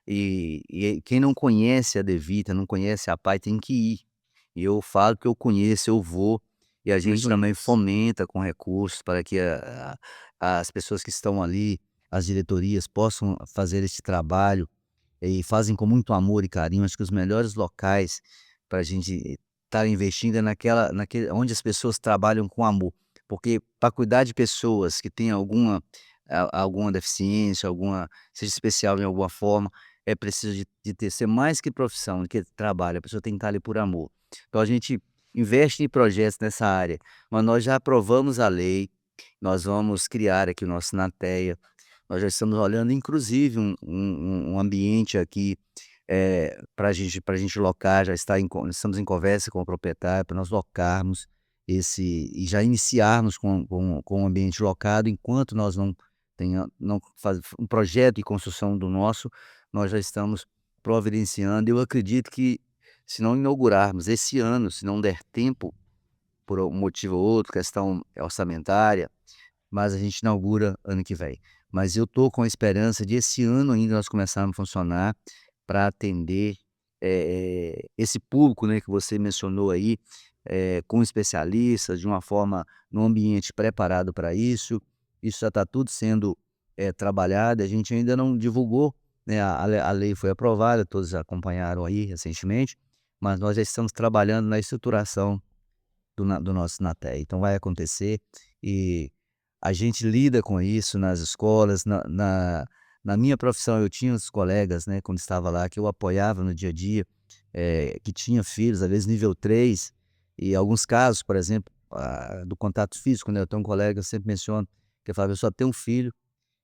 E quem não conhece a Devita, não conhece a PAI, tem que ir. E eu falo que eu conheço, eu vou, e a gente Muito também isso. fomenta com recursos para que as pessoas que estão ali, as diretorias, possam fazer esse trabalho, e fazem com muito amor e carinho. Acho que os melhores locais para a gente estar investindo é naquele onde as pessoas trabalham com amor, porque para cuidar de pessoas que têm alguma deficiência, alguma seja especial em alguma forma, é preciso de ter ser mais que profissão, do que trabalho, a pessoa tem que estar ali por amor. Então a gente investe em projetos nessa área, mas nós já aprovamos a lei, nós vamos criar aqui o nosso Nateia, nós já estamos olhando inclusive um ambiente aqui, para a gente locar, já está estamos em conversa com o proprietário para nós locarmos esse e já iniciarmos com o ambiente locado, enquanto nós não faz um projeto de construção do nosso, nós já estamos providenciando. Eu acredito que, se não inaugurarmos esse ano, se não der tempo, por um motivo ou outro, questão orçamentária, mas a gente inaugura ano que vem. Mas eu estou com a esperança de esse ano ainda nós começarmos a funcionar para atender, esse público, né, que você mencionou aí, com especialistas, de uma forma num ambiente preparado para isso. Isso já está tudo sendo, trabalhado, a gente ainda não divulgou, né, a lei foi aprovada, todos acompanharam aí recentemente, mas nós já estamos trabalhando na estruturação do nosso Naté. Então vai acontecer, e a gente lida com isso nas escolas, na minha profissão eu tinha os colegas, né, quando estava lá, que eu apoiava no dia a dia, que tinha filhos, às vezes nível 3, e alguns casos, por exemplo, do contato físico, né, eu tenho um colega que eu sempre menciono, que ele falava: "Eu só tenho um filho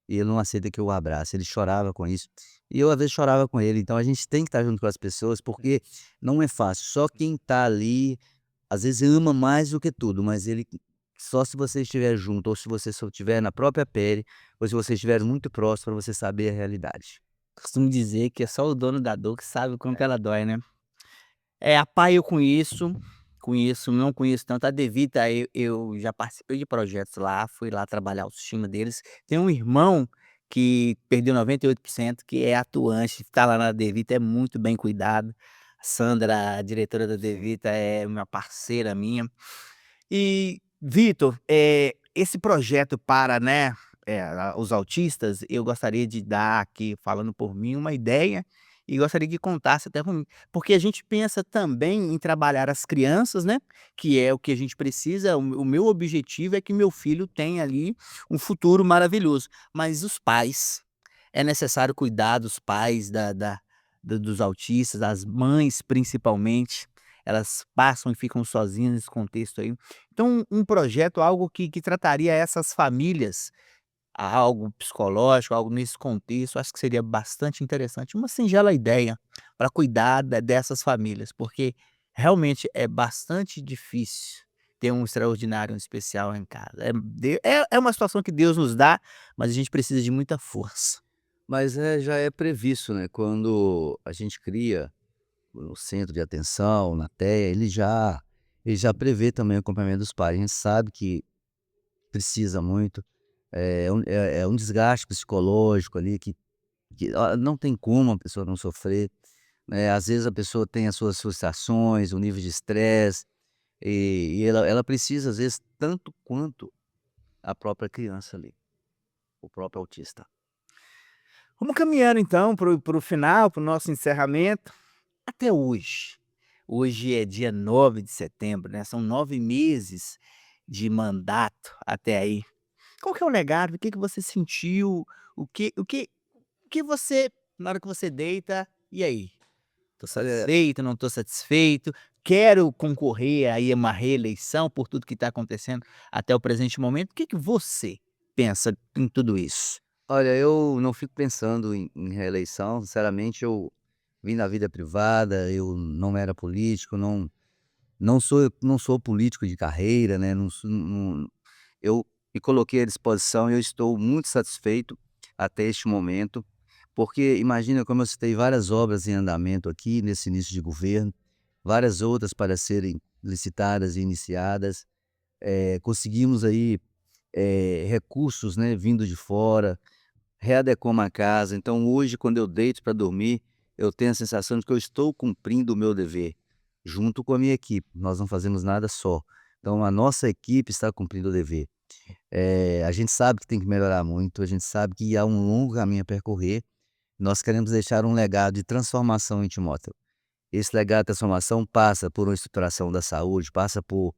e ele não aceita que eu o abrace", ele chorava com isso. E eu às vezes chorava com ele, então a gente tem que estar junto com as pessoas, porque não é fácil, só quem está ali às vezes ama mais do que tudo, mas ele só se você estiver junto, ou se você só estiver na própria pele, ou se você estiver muito próximo para você saber a realidade. Costumo dizer que é só o dono da dor que sabe o quanto ela dói, né. A PAI eu conheço, não conheço tanto. A Devita eu já participei de projetos lá, fui lá trabalhar a autoestima deles. Tem um irmão que perdeu 98%, que é atuante, está lá na Devita, é muito bem cuidado. A Sandra, a diretora da Devita, é uma parceira minha. E, Vitor, esse projeto para, né, os autistas, eu gostaria de dar aqui, falando por mim, uma ideia, e gostaria que contasse até para mim, porque a gente pensa também em trabalhar as crianças, né, que é o que a gente precisa. O meu objetivo é que meu filho tenha ali um futuro maravilhoso, mas os pais, é necessário cuidar dos pais dos autistas, das mães principalmente, elas passam e ficam sozinhas nesse contexto aí. Então, um projeto, algo que trataria essas famílias, algo psicológico, algo nesse contexto, acho que seria bastante interessante. Uma singela ideia para cuidar dessas famílias, porque realmente é bastante difícil ter um extraordinário, um especial em casa. É uma situação que Deus nos dá, mas a gente precisa de muita força. Mas já é previsto, né, quando a gente cria o centro de atenção, na TEA, ele já prevê também o acompanhamento dos pais. A gente sabe que precisa muito, é um desgaste psicológico ali que não tem como a pessoa não sofrer, né. Às vezes a pessoa tem as suas frustrações, o nível de estresse, e ela precisa, às vezes, tanto quanto a própria criança ali, o próprio autista. Vamos caminhando então para o final, para o nosso encerramento. Até hoje. Hoje é dia 9 de setembro, né, são 9 meses de mandato até aí. Qual que é o legado? O que que você sentiu? O que você, na hora que você deita, e aí? Tô Olha, satisfeito, não tô satisfeito, quero concorrer aí a uma reeleição por tudo que está acontecendo até o presente momento. O que que você pensa em tudo isso? olha, eu não fico pensando em reeleição, sinceramente. Eu vim da vida privada, eu não era político, não sou político de carreira, né, eu me coloquei à disposição e eu estou muito satisfeito até este momento, porque imagina, como eu citei várias obras em andamento aqui nesse início de governo, várias outras para serem licitadas e iniciadas, conseguimos aí, recursos, né, vindo de fora, readequou uma casa. Então hoje, quando eu deito para dormir, eu tenho a sensação de que eu estou cumprindo o meu dever, junto com a minha equipe. Nós não fazemos nada só. Então a nossa equipe está cumprindo o dever. A gente sabe que tem que melhorar muito, a gente sabe que há um longo caminho a percorrer. Nós queremos deixar um legado de transformação em Timóteo. Esse legado de transformação passa por uma estruturação da saúde, passa por,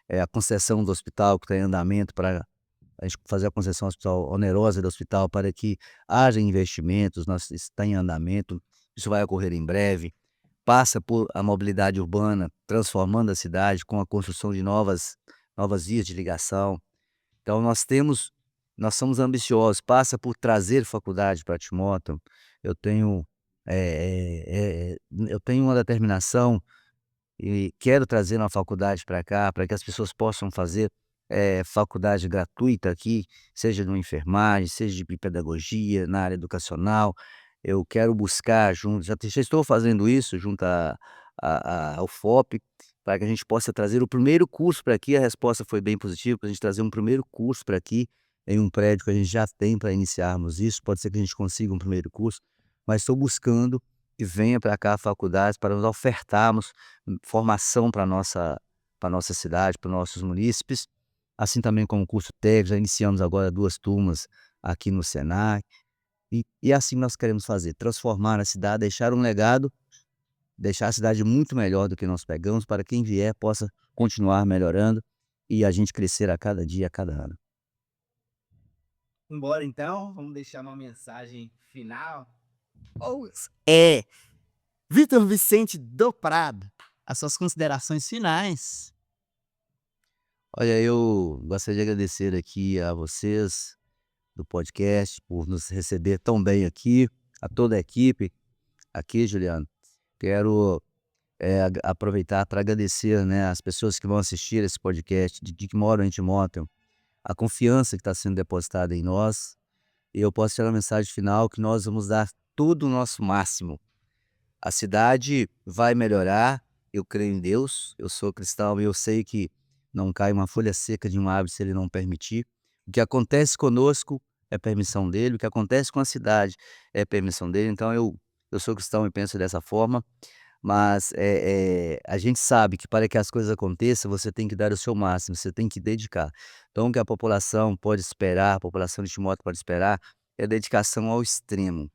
a concessão do hospital que está em andamento, para a gente fazer a concessão hospital onerosa do hospital, para que haja investimentos, está em andamento, isso vai ocorrer em breve. Passa por a mobilidade urbana, transformando a cidade com a construção de novas vias de ligação. Então nós somos ambiciosos, passa por trazer faculdade para Timóteo. Eu tenho, eu tenho uma determinação e quero trazer uma faculdade para cá, para que as pessoas possam fazer, faculdade gratuita aqui, seja no enfermagem, seja de pedagogia, na área educacional. Eu quero buscar junto, já estou fazendo isso junto ao FOP, para que a gente possa trazer o primeiro curso para aqui. A resposta foi bem positiva, para a gente trazer um primeiro curso para aqui, em um prédio que a gente já tem para iniciarmos isso. Pode ser que a gente consiga um primeiro curso, mas estou buscando que venha para cá a faculdade para nós ofertarmos formação para nossa cidade, para nossos munícipes, assim também como curso técnico. Já iniciamos agora 2 turmas aqui no Senac, e assim nós queremos fazer, transformar a cidade, deixar um legado, deixar a cidade muito melhor do que nós pegamos, para quem vier possa continuar melhorando e a gente crescer a cada dia, a cada ano. Embora então, vamos deixar uma mensagem final. É, Vitor Vicente do Prado, as suas considerações finais. Olha, eu gostaria de agradecer aqui a vocês do podcast por nos receber tão bem aqui, a toda a equipe aqui, Juliano. Quero, aproveitar para agradecer, né, as pessoas que vão assistir esse podcast, de que moram em Timóteo, a confiança que está sendo depositada em nós. E eu posso tirar uma mensagem final que nós vamos dar todo o nosso máximo. A cidade vai melhorar, eu creio em Deus, eu sou cristão e eu sei que não cai uma folha seca de uma árvore se ele não permitir. O que acontece conosco é permissão dele, o que acontece com a cidade é permissão dele. Então eu sou cristão e penso dessa forma, mas a gente sabe que para que as coisas aconteçam, você tem que dar o seu máximo, você tem que dedicar. Então o que a população pode esperar, a população de Timóteo pode esperar, é dedicação ao extremo,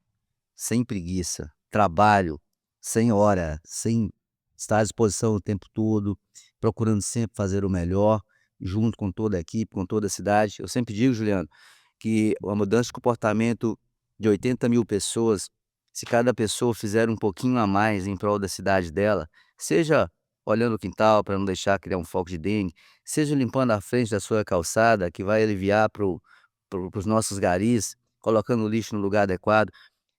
sem preguiça, trabalho, sem hora, sem estar à disposição o tempo todo, procurando sempre fazer o melhor, junto com toda a equipe, com toda a cidade. Eu sempre digo, Juliano, que uma mudança de comportamento de 80.000 pessoas, se cada pessoa fizer um pouquinho a mais em prol da cidade dela, seja olhando o quintal para não deixar criar um foco de dengue, seja limpando a frente da sua calçada, que vai aliviar para os nossos garis, colocando o lixo no lugar adequado.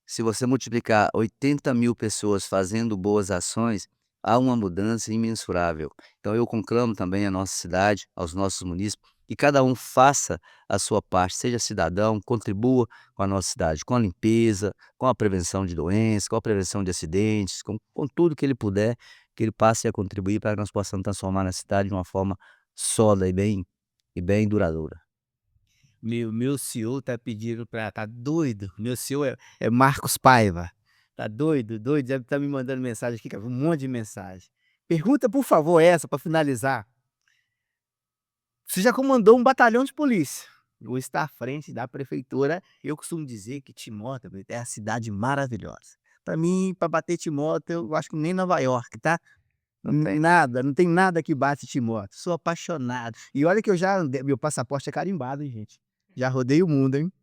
Se você multiplicar 80.000 pessoas fazendo boas ações, há uma mudança imensurável. Então eu conclamo também a nossa cidade, aos nossos munícipes, que cada um faça a sua parte, seja cidadão, contribua com a nossa cidade, com a limpeza, com a prevenção de doenças, com a prevenção de acidentes, com tudo que ele puder, que ele passe a contribuir para que nós possamos transformar a cidade de uma forma sólida e bem duradoura. Meu CEO tá pedindo pra tá doido, meu CEO é Marcos Paiva. Tá doido, doido, já tá me mandando mensagem aqui, cara, um monte de mensagem. Pergunta, por favor, essa para finalizar. Você já comandou um batalhão de polícia, hoje está à frente da prefeitura. Eu costumo dizer que Timóteo é a cidade maravilhosa. Para mim, para bater Timóteo, eu acho que nem Nova York, tá? Não tem nada, não tem nada que bate Timóteo. Sou apaixonado. E olha que eu já andei, meu passaporte é carimbado, hein, gente. Já rodei o mundo, hein.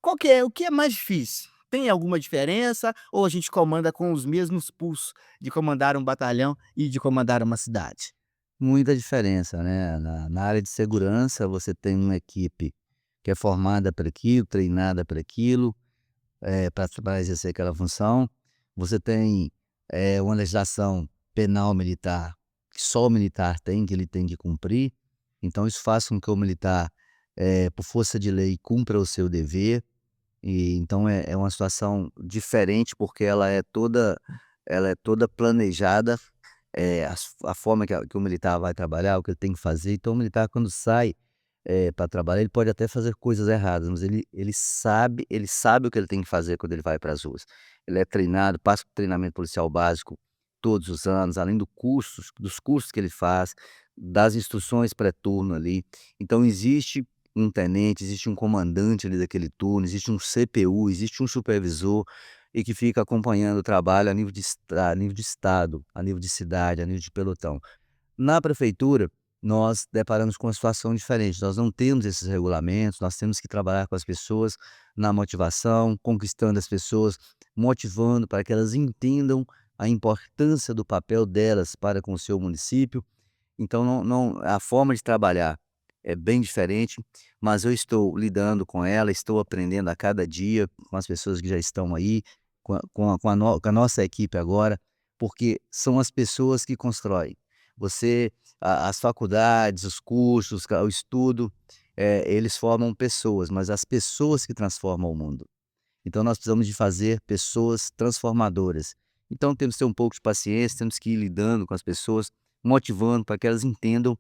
O que é mais difícil? Tem alguma diferença ou a gente comanda com os mesmos pulsos de comandar um batalhão e de comandar uma cidade? Muita diferença, né, na área de segurança você tem uma equipe que é formada para aquilo, treinada para aquilo, para exercer aquela função. Você tem, uma legislação penal militar, que só o militar tem, que ele tem que cumprir. Então isso faz com que o militar, por força de lei, cumpra o seu dever. E então é uma situação diferente, porque ela é toda planejada, a forma que o militar vai trabalhar, o que ele tem que fazer. Então o militar, quando sai, pra trabalhar, ele pode até fazer coisas erradas, mas ele sabe o que ele tem que fazer quando ele vai para as ruas. Ele é treinado, passa por treinamento policial básico todos os anos, além dos cursos que ele faz, das instruções pré-turno ali. Então existe um tenente, existe um comandante ali daquele turno, existe um CPU, existe um supervisor, e que fica acompanhando o trabalho a nível de estado, a nível de cidade, a nível de pelotão. Na prefeitura, nós deparamos com uma situação diferente, nós não temos esses regulamentos, nós temos que trabalhar com as pessoas na motivação, conquistando as pessoas, motivando para que elas entendam a importância do papel delas para com o seu município. Então não a forma de trabalhar é bem diferente, mas eu estou lidando com ela, estou aprendendo a cada dia com as pessoas que já estão aí, com a nossa equipe agora, porque são as pessoas que constroem. Você as faculdades, os cursos, o estudo, eles formam pessoas, mas as pessoas que transformam o mundo. Então nós precisamos de fazer pessoas transformadoras. Então temos que ter um pouco de paciência, temos que ir lidando com as pessoas, motivando para que elas entendam,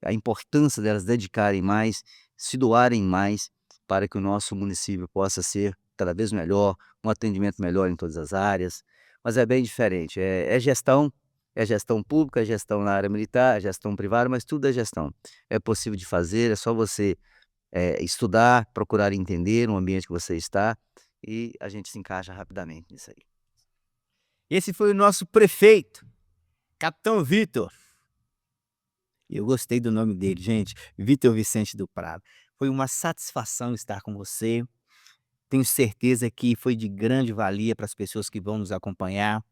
a importância delas dedicarem mais, se doarem mais, para que o nosso município possa ser cada vez melhor, um atendimento melhor em todas as áreas. Mas é bem diferente, é gestão pública, é gestão na área militar, é gestão privada, mas tudo é gestão. É possível de fazer, é só você estudar, procurar entender o ambiente que você está, e a gente se encaixa rapidamente nisso aí. Esse foi o nosso prefeito, Capitão Vitor. Eu gostei do nome dele, gente, Vitor Vicente do Prado. Foi uma satisfação estar com você. Tenho certeza que foi de grande valia para as pessoas que vão nos acompanhar.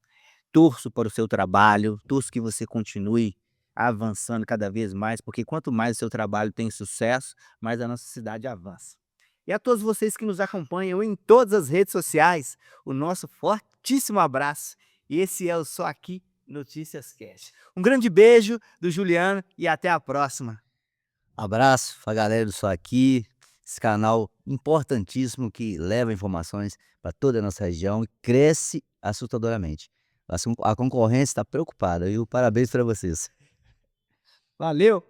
Torço para o seu trabalho, torço que você continue avançando cada vez mais, porque quanto mais o seu trabalho tem sucesso, mais a nossa cidade avança. E a todos vocês que nos acompanham em todas as redes sociais, o nosso fortíssimo abraço. E esse é o Só Aqui Notícias Cast. Um grande beijo do Juliano e até a próxima. Abraço pra galera do Só Aqui, esse canal importantíssimo que leva informações para toda a nossa região e cresce assustadoramente. A concorrência está preocupada, viu. Parabéns para vocês. Valeu!